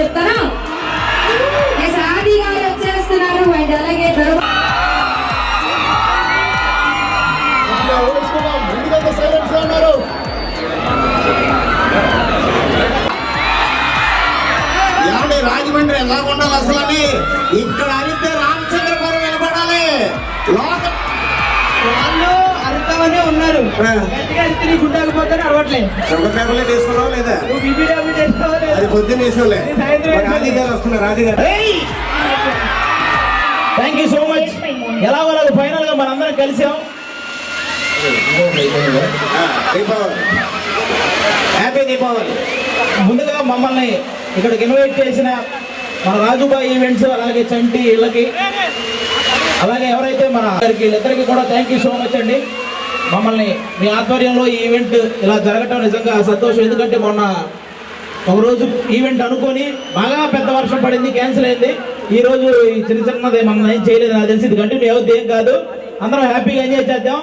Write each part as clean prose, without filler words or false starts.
చెప్తారా? ఆది గారు వచ్చేస్తున్నారు. అలాగే రాజమండ్రి ఎలా ఉండాలి అసలు అని ఇక్కడ అరితే రామచంద్ర గారు వినపడాలి. వాళ్ళు అర్థమనే ఉన్నారు. గుండాకపోతే అరవట్లేదు. తీసుకున్నావు లేదా? అది పొద్దున్న వేసుకోలే. రాజీ గారు వస్తున్నారు. రాజీ గారు థ్యాంక్ యూ సో మచ్. ఎలా వాళ్ళకి ఫైనల్ గా మనందరం కలిసాం. హ్యాపీ దీపావళి. ముందుగా మమ్మల్ని ఇక్కడికి ఇన్వైట్ చేసిన మన రాజుబాయి ఈవెంట్స్, అలాగే చంటి ఇళ్ళకి, అలాగే ఎవరైతే మన వీళ్ళిద్దరికి కూడా థ్యాంక్ యూ సో మచ్ అండి. మమ్మల్ని మీ ఆధ్వర్యంలో ఈ ఈవెంట్ ఇలా జరగటం నిజంగా సంతోషం. ఎందుకంటే మొన్న ఒకరోజు ఈవెంట్ అనుకొని బాగా పెద్ద వర్షం పడింది, క్యాన్సిల్ అయింది. ఈ రోజు చిన్నది మనం ఏం చేయలేదు. నాకు తెలిసి ఇది కంటిన్యూ అవుద్ది ఏం కాదు. అందరం హ్యాపీగా ఎంజాయ్ చేద్దాం.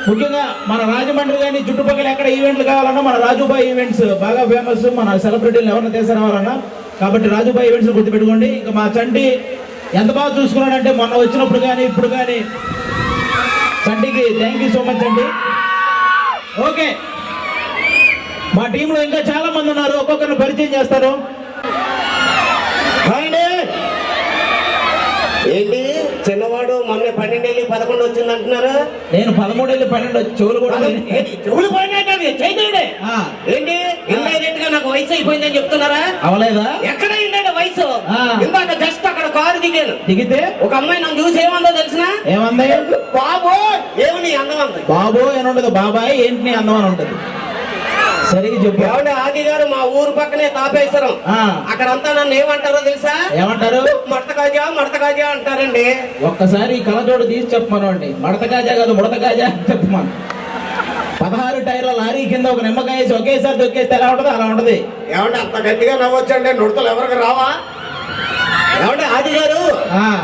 ముఖ్యంగా మన రాజమండ్రి కానీ చుట్టుపక్కల ఎక్కడ ఈవెంట్లు కావాలన్నా మన రాజుబాయి ఈవెంట్స్ బాగా ఫేమస్. మన సెలబ్రిటీలు ఎవరిని తీసుకురావాలన్నా, కాబట్టి రాజుబాయి ఈవెంట్స్ గుర్తుపెట్టుకోండి. ఇంకా మా చంటి ఎంత బాగా చూసుకున్నాడంటే మొన్న వచ్చినప్పుడు కానీ ఇప్పుడు కానీ. చంటికి థ్యాంక్ యూ సో మచ్ అండి. ఓకే, మా టీంలో ఇంకా చాలా మంది ఉన్నారు. ఒక్కొక్కరిని పరిచయం చేస్తారు. ఏంటి చిన్నవాడు మొన్న 12 వెళ్ళి 11 వచ్చింది అంటున్నారు? నేను 13 వెళ్ళి 12 చెవులు కూడా చెవులు చైతన్యుడే. ఏంటి ఇండైరెక్ట్ గా నాకు వయసు అయిపోయిందని చెప్తున్నారా? అవలేదా? ఎక్కడ ఇండైరెక్ట్ వయసు? ఇందాక జస్ట్ అక్కడ కారు దిగితే ఒక అమ్మాయి నన్ను చూసి ఏమందో తెలిసిన? ఏమంది? బాబో ఏమి నీ అందం అంది. బాబో అని ఉండదు, బాబాయ్ ఏంటి నీ అందం అని ఉంటది. సరిగ్గా చెప్పు. ఎవడ ఆది గారు మా ఊరు పక్కనే తాపేశ్వరం. అక్కడంతా నన్ను ఏమంటారో తెలుసా? ఏమంటారు? మడత కాజా అంటారండి. ఒక్కసారి ఈ కళ్ళజోడు తీసి చెప్పమను అండి. మడత కాజా కాదు, ముడత కాజా చెప్పమను. 16 టైర్ల లారీ కింద ఒక నిమ్మకాయ వేసి ఒకేసారి దొక్కేస్తే ఎలా ఉంటది అలా ఉంటది. ఏమంటే అంత గట్టిగా నవ్వొచ్చండి, నుడతలు ఎవరికి రావా? ఏమంటే ఆది గారు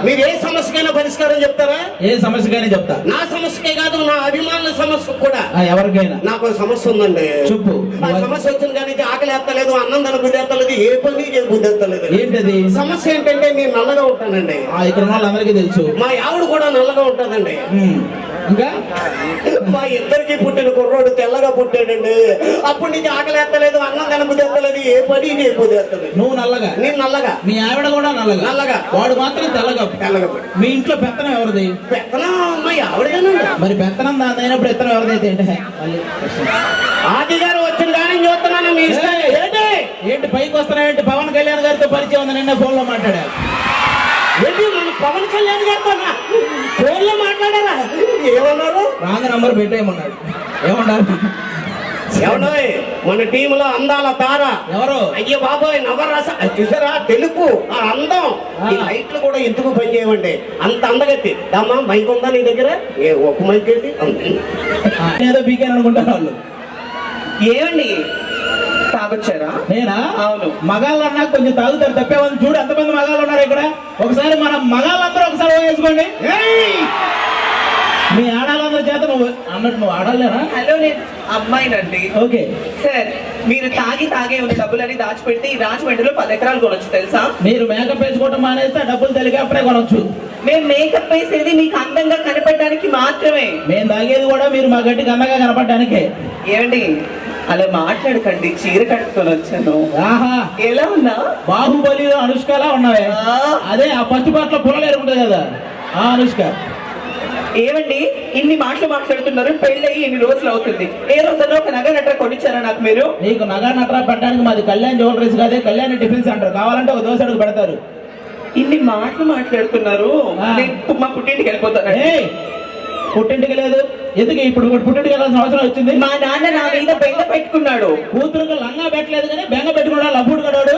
మీరు ఏ సమస్యకైనా పరిష్కారం చెప్తారా? ఏ సమస్యకైనా చెప్తా. నా సమస్యకే కాదు, నా అభిమానుల సమస్య కూడా. ఎవరికైనా నాకు సమస్య ఉందండి. చెప్పు. ఆ సమస్య వచ్చింది కానీ ఆకలి ఎత్తలేదు, అన్నం తన బుద్ధి ఎత్తలేదు, ఏ పని బుద్ధి ఎత్తలేదు. ఏంటది సమస్య? ఏంటంటే నేను నల్లగా ఉంటానండి. ఇక్కడ వాళ్ళందరికీ తెలుసు. మా ఆవిడ కూడా నల్లగా ఉంటుందండి. ఇంకా మా ఇద్దరికి పుట్టిన కుర్రోడు తెల్లగా పుట్టాడండి. అప్పటి నుంచి ఆకలి ఎత్తలేదు, అన్నం తన బుద్ధి ఎత్తలేదు, ఏ పని బుద్ధి ఎత్తలేదు. నువ్వు నల్లగా, నేను నల్లగా, మీ ఆవిడ కూడా నల్లగా, వాడు మాత్రం తెల్లగా. మీ ఇంట్లో పెత్తనం ఎవరిది? పెత్తనం మా ఆవిడేనండి. మరి పెత్తనం దాని అయినప్పుడు పెత్తనం ఎవరిదైతే ఏంటి? ఆది గారు వచ్చిన కానీ చూస్తున్నాను. మీ ఏంటి పైకి వస్తున్నాయంటే? పవన్ కళ్యాణ్ గారితో పరిచయం ఉంది, నిన్న ఫోన్ లో మాట్లాడారు. ఏంటి మన పవన్ కళ్యాణ్ గారితో ఫోన్ లో మాట్లాడారా? ఏమన్నారు? రాంగ్ నంబర్ పెట్టేయమన్నాడు. ఏమన్నారు? మన టీంలో అందాల తార ఎవరు? అయ్యో బాబోయ్ నవరస చూసారా? తెలుపు ఆ అందం. ఈ లైట్లు కూడా ఎందుకు పనిచేయమండి? అంత అందగత్తి. అమ్మా మైక్ ఉందా నీ దగ్గర? ఒక మైక్ ఏంటి ఏదో బీకేన్ అనుకుంటారు వాళ్ళు. ఏమండి తాగొచ్చారా? నేనా? అవును. మగాళ్ళు అన్నా కొంచెం తాగుతారు, తప్పేమని. చూడు ఎంతమంది మగాళ్ళు ఉన్నారు ఇక్కడ. ఒకసారి మనం మగాళ్ళందరూ ఒకసారి వేసుకోండి. మీ ఆడాలందరి చేత నువ్వు అన్నట్టు నువ్వు ఆడాలేనా? హలో, నేను అమ్మాయినండి. ఓకే సార్, మీరు తాగే ఉన్న డబ్బులని దాచిపెడితే ఈ రాజమండ్రిలో 10 ఎకరాలు కొనొచ్చు తెలుసా? మీరు మేకప్ వేసుకోవటం మానేస్తే డబ్బులు తెలియకప్పుడే కొనొచ్చు. మేము మేకప్ వేసేది మీకు అందంగా కనపడడానికి మాత్రమే. మేము తాగేది కూడా మీరు మా గట్టికి అందంగా కనపడడానికే. ఏమండి అలా మాట్లాడకండి, చీర కట్టుకొని వచ్చాను. ఆహా, ఎలా ఉన్నా? బాహుబలిలో అనుష్కలా ఉన్నావే. అదే ఆ ఫస్ట్ పార్ట్ లో పుల్లలేరు ఉంటుంది కదా, ఆ అనుష్క. ఏమండి ఇన్ని మాటలు మాట్లాడుతున్నారు? పెళ్ళయి ఎన్ని రోజులు అవుతుంది? ఏ రోజుల్లో ఒక నగ నట్ర కొనిచ్చారా నాకు మీరు? నీకు నగ నట్ర పెట్టడానికి మాది కళ్యాణ్ జ్యువెలరీస్ కాదే, కళ్యాణ్ టిఫిన్ సెంటర్. కావాలంటే ఒక దోశ అడుగు పెడతారు. ఇన్ని మాటలు మాట్లాడుతున్నారు. మా పుట్టింటికి వెళ్ళిపోతాను. పుట్టింటికి లేదు ఎందుకు? ఇప్పుడు పుట్టింటికి వెళ్ళాల్సిన అవసరం వచ్చింది. మా నాన్న నా మీద బెంగ పెట్టుకున్నాడు. కూతురుకు లంగా పెట్టలేదు కానీ బెంగ పెట్టుకున్నాడు లబ్బుడు గడాడు.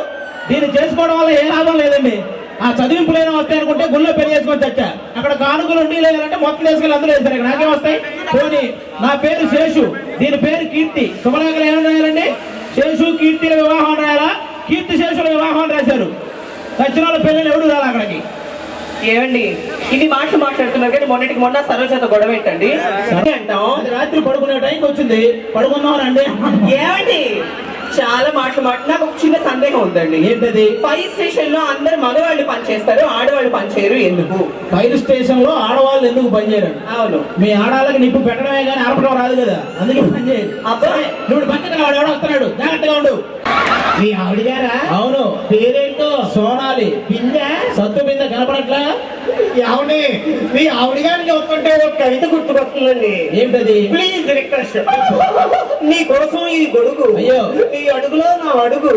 దీన్ని చేసుకోవడం వల్ల ఏ లాభం లేదండి. ఆ చదివింపులైనా వస్తాయి అనుకుంటే గుళ్ళో పెళ్లి చేసుకొని చచ్చా. అక్కడ కానుకలు ఉండి లేదంటే మొత్తం వేసుకెళ్ళి అందులో వేస్తారు. ఇక్కడ నాకేం వస్తాయి? పోనీ నా పేరు శేషు, దీని పేరు కీర్తి. శుభలేఖలు ఏమని రాయాలండి? శేషు కీర్తిల వివాహం రాయాలా? కీర్తి శేషుల వివాహం రాశారు. చచ్చిన వాళ్ళ పెళ్ళిని ఎవడు రాలి అక్కడికి. ఏమండి ఇన్ని మాటలు మాట్లాడుతున్నారు కానీ మొన్నటికి మొన్న సరోజతో గొడవ ఏంటండి అంటాం? రాత్రి పడుకునే టైంకి వచ్చింది, పడుకుందాం రండి. ఏమండి చాలా మాటలు నాకు ఒక చిన్న సందేహం సందేహం ఉందండి. ఏంటది? ఫైర్ స్టేషన్ లో అందరు మగవాళ్ళు పనిచేస్తారు, ఆడవాళ్ళు పనిచేయరు ఎందుకు? ఫైర్ స్టేషన్ లో ఆడవాళ్ళు ఎందుకు పనిచేయరు? అవును. మీ ఆడవాళ్ళకి నిప్పు పెట్టడమే కానీ ఆపడం రాదు కదా, అందుకే పనిచేయరు. అబ్బాయి నువ్వు పక్కన వాడు ఎవడో వస్తున్నాడు, జాగ్రత్తగా ఉండు. మీ ఆవిడ గారా? అవును. పేరేంటో? సోనాలి. బిందె? సత్తు బింద కనపడట్లా? ఏమండి, మీ ఆవిడ గారిని చూస్తుంటే ఒక కవిత గుర్తుకొస్తుందండి. ఏంటది? ప్లీజ్ రిక్వెస్ట్, నీ కోసం ఈ గొడుగు, అయ్యో. నీ అడుగులో నా అడుగు,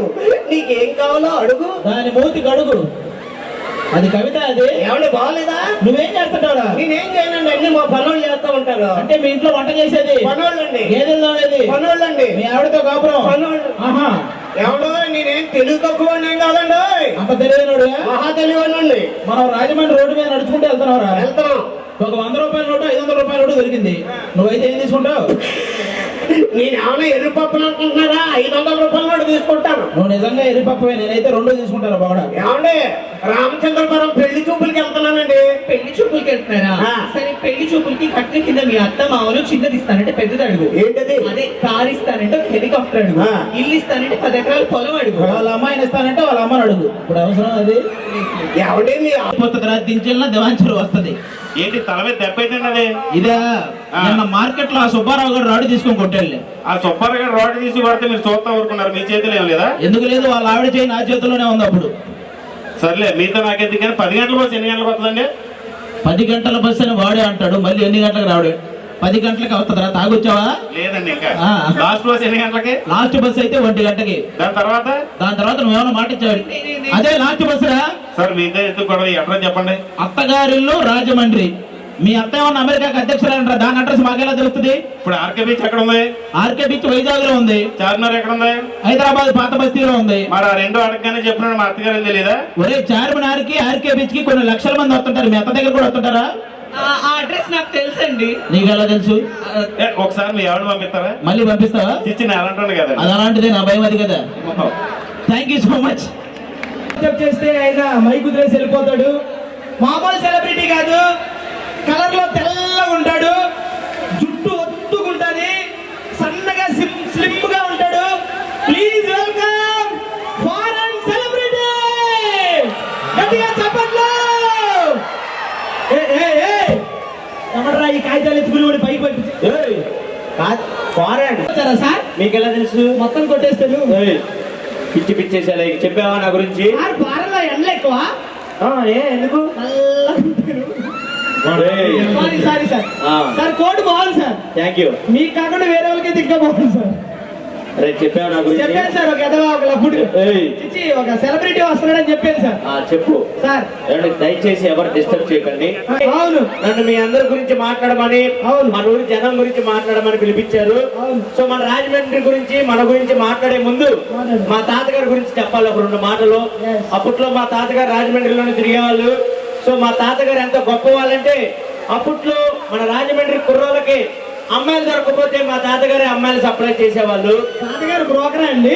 నీకేం కావాలో అడుగు, దాని మూతి గడుగు. అది కవిత. అది ఏమండి బాగలేదా? నువ్వేం చేస్తుంటావురా? నేనేం చేయనండి, అన్ని మా పనులు చేస్తూ ఉంటారు. అంటే మీ ఇంట్లో వంట చేసేది పనోళ్ళండి. గేదెలు తోడేది పనోళ్ళండి. మీ ఆవిడతో కాపురం. పనోళ్ళు. ఆహా. ఏమన్నా నేనేం తెలుగు తక్కువ కాదండి, అంత తెలియనుడుగా. మహా తెలివనండి. మనం రాజమండ్రి రోడ్డు మీద నడుచుకుంటూ వెళ్తున్నావురా, వెళ్తాం. ఒక 100 రూపాయల నోటు 500 రూపాయల నోటు దొరికింది, నువ్వైతే ఏం తీసుకుంటావు? నేను ఏమైనా ఎర్రిపప్పులు అనుకుంటున్నారా? 500 రూపాయల నోటు తీసుకుంటాను. నువ్వు నిజంగా ఎరిపప్పవే, నేనైతే 2 తీసుకుంటాను బాగా. ఏమండి, రామచంద్రపురం పెళ్లి చూపులకి వెళ్తున్నానండి. పెళ్లి చూపులకి వెళ్తున్నారా? ఆ. సరే, పెళ్లి చూపులకి కట్టిన కింద మీ అత్త మామలు చిన్నది ఇస్తానంటే పెద్దది అడుగు. ఏంటది? అదే కార్ ఇస్తానంటే ఒక హెలికాప్టర్ అడుగు. ఆ. ఇల్లు ఇస్తానంటే 10 ఎకరాల పొలం అడుగు. వాళ్ళ అమ్మాయిని ఇస్తానంటే వాళ్ళ అమ్మని అడుగు. ఇప్పుడు అవసరం అది? ఏమండి, మీ పోతుంది దించెల్లా దివాంచరు వస్తుంది. ఏంటి తల మీద దెబ్బ అయితేనది? ఇదే ఆ. నిన్న మార్కెట్ లో ఆ సుబ్బారావు గారు రాడు తీసుకొని కొట్టాడు. ఆ సుబ్బారావు గారు రోడ్డు తీసి పడితే మీరు చూస్తా ఊరుకున్నారు, మీ చేతిలో ఏం లేదా? ఎందుకు లేదు, వాళ్ళ ఆవిడ చేయి నా చేతిలోనే ఉంది. అప్పుడు సర్లే, మీతో నాకెందుకు కానీ 10 గంటల బస్సు ఎన్ని గంటలకు వస్తుందండి? 10 గంటల బస్సు అని వాడే అంటాడు, మళ్ళీ ఎన్ని గంటలకు రావడు? 10 గంటలకు అవుతుందా? తాగొచ్చావా? లేదండి, ఇంకా ఆ. లాస్ట్ బస్ ఎన్ని గంటలకి? లాస్ట్ బస్సు అయితే 1 గంటకి. దాని తర్వాత దాని తర్వాత నువ్వేమన్నా మాట ఇచ్చావు? అదే లాస్ట్ బస్సురా. సార్ మీతో ఎందుకు గొడవ? ఈ అడ్రస్ చెప్పండి. అత్తగారిల్లు రాజమండ్రి. మీ అత్త ఏమన్నా అమెరికాకి అధ్యక్షురాలంటారా? దాని అడ్రస్ మాకెలా తెలుస్తుంది? ఇప్పుడు ఆర్కే బీచ్ ఎక్కడ ఉంది? ఆర్కే బీచ్ వైజాగ్ లో ఉంది. చార్మినార్ ఎక్కడ ఉంది? హైదరాబాద్ పాత బస్తీలో ఉంది. మరి ఆ రెండు అడగగానే చెప్పినాడు, మా అత్తగారు తెలియదా? ఒరే, చార్మినార్ కి ఆర్కే బీచ్ కి కొన్ని లక్షల మంది వస్తుంటారు, మీ అత్త దగ్గర కూడా వస్తుంటారా? ఆ అడ్రస్ నాకు తెలుసండి. నీకు ఎలా తెలుసు? ఒకసారి మీ ఆవిడ పంపిస్తారా? మళ్ళీ పంపిస్తావా? ఇచ్చి నేను అలాంటాను కదా. అది అలాంటిదే, నా భయం అది కదా. Thank you so much. చేస్తే ఆయన మైక్ కుదిరేసి వెళ్ళిపోతాడు. మామూలు సెలబ్రిటీ కాదు, కలర్ లో తెల్లగా ఉంటాడు, జుట్టు ఒత్తుకుంటుంది, సన్నగా స్లిమ్ గా ఉంటాడు. Please welcome foreign celebrity. గట్టిగా చెప్పట్లు. ఎవడరా ఈ కాగితాలు ఎత్తుకుని పైకి పంపించి? ఫారెన్ వచ్చారా సార్? మీకు ఎలా తెలుసు? మొత్తం కొట్టేస్తాను. పిచ్చి పిచ్చేసేలా చెప్పావా నా గురించి? సార్ ఫారెన్లో ఎండలు ఎక్కువ. ఎందుకు? Sorry sir. సార్ కోట్ బాగుంది సార్. Thank you. మీకు కాకుండా వేరే వాళ్ళకి ఇంకా బాగుంది సార్. చెప్పావు నా గురించి? చెప్పాను సార్. ఒక ఎదవా ఒక లఫుడు చిచ్చి ఒక సెలబ్రిటీ వస్తున్నాడని చెప్పాను సార్. చెప్పు సార్. దయచేసి ఎవరు డిస్టర్బ్ చేయకండి. అవును. నన్ను మీ అందరి గురించి మాట్లాడమని, అవును, మన ఊరి జనం గురించి మాట్లాడమని పిలిపించారు. అవును. సో మన రాజమండ్రి గురించి, మన గురించి మాట్లాడే ముందు మా తాతగారి గురించి చెప్పాలి ఒక 2 మాటలు. Yes. అప్పట్లో మా తాతగారు రాజమండ్రిలోనే తిరిగేవాళ్ళు. సో మా తాతగారు ఎంత గొప్ప వాళ్ళంటే, అప్పట్లో మన రాజమండ్రి కుర్రోళ్ళకి అమ్మాయిలు దొరకకపోతే మా తాతగారే అమ్మాయిలు సప్లై చేసేవాళ్ళు. తాతగారు బ్రోకరా అండి?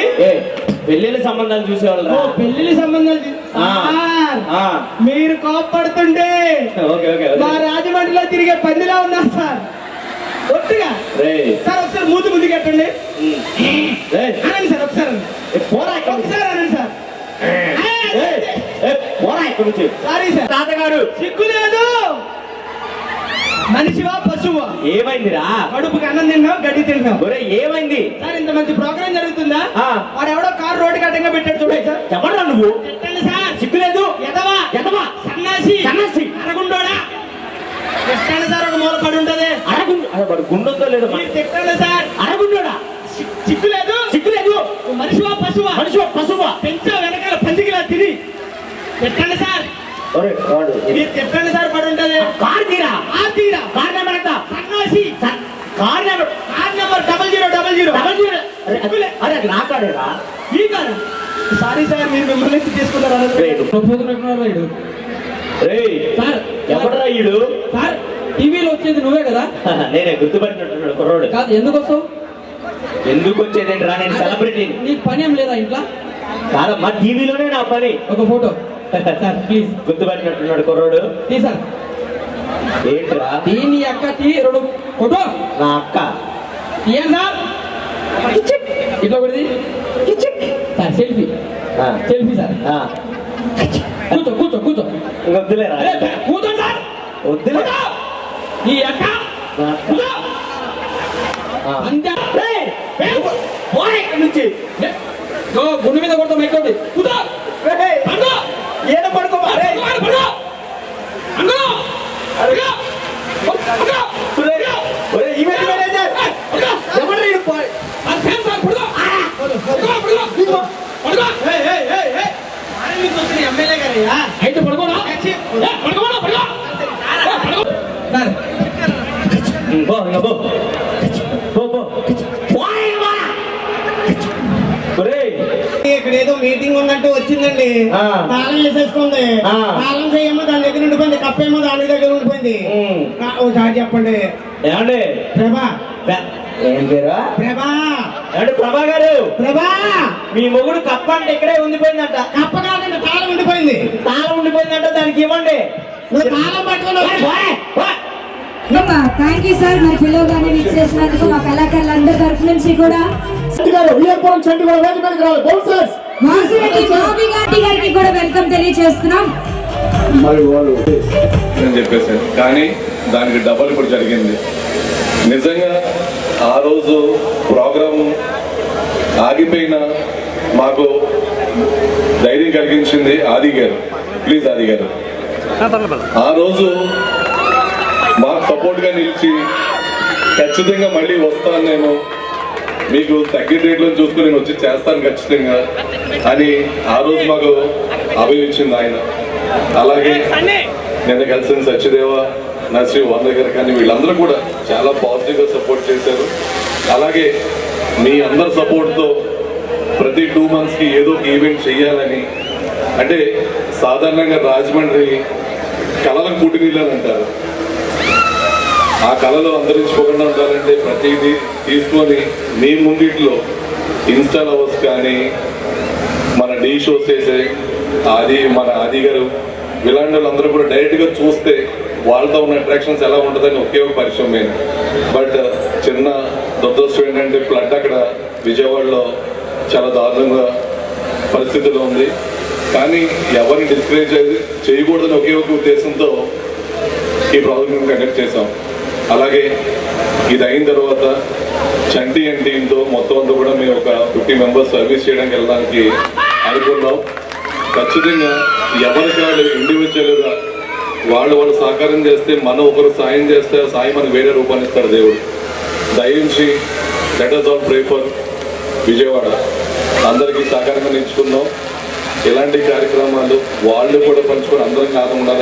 పెళ్లిళ్ళ సంబంధాలు చూసేవాళ్ళు. పెళ్లి సంబంధాలు సార్, మీరు కోపడుతుంటే మా రాజమండ్రిలో తిరిగే పందిలా ఉన్నారు సార్. ఒట్టిగా సార్ ఒకసారి మూతి ముందుకు పెట్టండి. అనండి సార్, ఒకసారి ఒకసారి అనండి సార్. Sorry sir. తాతగారు సిగ్గు లేదు. మనిషివా పశువా? ఏమైందిరా? కడుపుకి అన్నం తిన్నావు, గడ్డి తిన్నావు. ఏమైంది సార్? ఇంత మంచి ప్రోగ్రామ్ జరుగుతుందా? వాడు ఎవడో కారు రోడ్డు కట్టంగా పెట్టాడు చూడండి సార్. చెప్పరా నువ్వు? పెట్టండి సార్. సిగ్గులేదు. ఎదవా ఎదవా సన్నాసి సన్నాసి అరగుండోడా. పెట్టండి సార్. ఒక మూల పడి ఉంటది. గుండొద్దో లేదో మీరు తిట్టండి సార్. అరగుండోడా. సిగ్గు లేదు. సిగ్గులేదు. మనిషివా పశువా? మనిషి పశువా? పెంచా వెనకాల పందికిలా తిని పెట్టండి సార్. మీరు చెప్పండి సార్. పడి ఉంటది. కార్ తీరా. ఆ తీరా. కార్ నెంబర్ ఎంత? సన్నాసి. Car number 0000. అరే అది నా కాడేరా. ఈ కారు. సారీ సార్, మీరు మిమ్మల్ని తీసుకుంటారు. సార్ ఎవడరా ఈడు? సార్ టీవీలో వచ్చేది నువ్వే కదా? నేనే గుర్తుపట్టినట్టున్నాడు కుర్రోడు. కాదు, ఎందుకు వస్తావు? ఎందుకు వచ్చేదేంట్రా? నేను సెలబ్రిటీని. నీకు పని ఏం లేదా ఇంట్లో? కాదమ్మా, టీవీలోనే నా పని. ఒక ఫోటో సార్ ప్లీజ్. గుర్తుపట్టినట్టున్నాడు కుర్రోడు. తీ సార్. ఏంట్రా? నీ అక్క తీ 2 ఫోటో. నా అక్క తీయండి సార్. ఇట్లా కొడిది సార్. సెల్ఫీ. సెల్ఫీ సార్ కూర్చో కూర్చో కూర్చో వద్దులేరా కూర్చోండి సార్ వద్దులే ఈ అక్క కూర్చో. అంతే పోయ్ ఇక్కడి నుంచి గుండె మీద కొడతాం ఎక్కువ కూర్చో ఏదో పడుకో ఈవెంట్ మేనేజర్ ఎమ్మెల్యే గారయ్యా అయితే పడుకోనా ఇక్కడ ఏదో మీటింగ్ ఉన్నట్టు వచ్చిందండి తాళం వేసేసుకుంది తాళం చేయమో దాని దగ్గర ఉండిపోయింది కప్పేమో దాని దగ్గర ఉండిపోయింది ఒకసారి చెప్పండి ఏమండి ప్రభా ఏం పేరు ప్రభా ఏమండి ప్రభా గారు ప్రభా మీ మొగుడు కప్ప అంటే ఇక్కడే ఉండిపోయిందంట కప్ప కాదండి తాళం ఉండిపోయింది తాళం ఉండిపోయిందంట దానికి ఇవ్వండి తాళం పట్టుకుని థ్యాంక్ యూ సార్ మరి పిల్లగానే మిక్స్ చేసినందుకు మా కళాకారులందరి తరఫు నుంచి కూడా గారికి కూడా వెల్కమ్ తెలియజేస్తున్నాం. మరి వాళ్ళు నేను చెప్పేసాను కానీ దానికి డబల్ ఇప్పుడు జరిగింది. నిజంగా ఆ రోజు ప్రోగ్రాం ఆగిపోయిన మాకు ధైర్యం కలిగించింది ఆది గారు. ప్లీజ్ ఆది గారు ఆ రోజు మాకు సపోర్ట్గా నిలిచి ఖచ్చితంగా మళ్ళీ వస్తాను నేను మీకు తగ్గిన రేట్లో చూసుకుని నేను వచ్చి చేస్తాను ఖచ్చితంగా అని ఆ రోజు మాకు అభినిచ్చింది ఆయన. అలాగే నిన్న కలిసిన సత్యదేవ నర్సీ వాళ్ళ దగ్గర కానీ వీళ్ళందరూ కూడా చాలా పాజిటివ్గా సపోర్ట్ చేశారు. అలాగే మీ అందరి సపోర్ట్తో ప్రతి 2 monthsకి ఏదో ఒక ఈవెంట్ చేయాలని, అంటే సాధారణంగా రాజమండ్రి కళలకు పుట్టినీళ్ళని అంటారు. ఆ కళలో అంతరించిపోకుండా ఉండాలంటే ప్రతిదీ తీసుకొని మీ ముంగిట్లో ఇన్స్టా లవర్స్ కానీ మన డీ షోస్ చేసే మన ఆది గారు ఇలాంటి వాళ్ళందరూ కూడా డైరెక్ట్గా చూస్తే వాళ్ళతో ఉన్న అట్రాక్షన్స్ ఎలా ఉంటుందని ఒకే ఒక పరిచయం నేను. బట్ చిన్న దురదృష్టం ఏంటంటే ఫ్లడ్ అక్కడ విజయవాడలో చాలా దారుణంగా పరిస్థితిలో ఉంది. కానీ ఎవరిని డిస్కరేజ్ చేయకూడదని ఒకే ఒక ఉద్దేశంతో ఈ ప్రాజెక్ట్ కండక్ట్ చేసాం. అలాగే ఇది అయిన తర్వాత చంటి అండ్ టీంతో మొత్తం అంతా కూడా మేము ఒక 50 members సర్వీస్ చేయడానికి వెళ్ళడానికి అనుకున్నాం. ఖచ్చితంగా ఎవరికాళ్ళు ఇండివిజువల్గా వాళ్ళు సహకారం చేస్తే మనం ఒకరు సాయం చేస్తే ఆ సాయం మనకు వేరే రూపాన్ని ఇస్తాడు దేవుడు. దయించి let us all pray for Vijayawada. అందరికీ సహకారంగా నిలుచుకుందాం. ఇలాంటి కార్యక్రమాలు వాళ్ళు కూడా పంచుకొని అందరం కాకుండా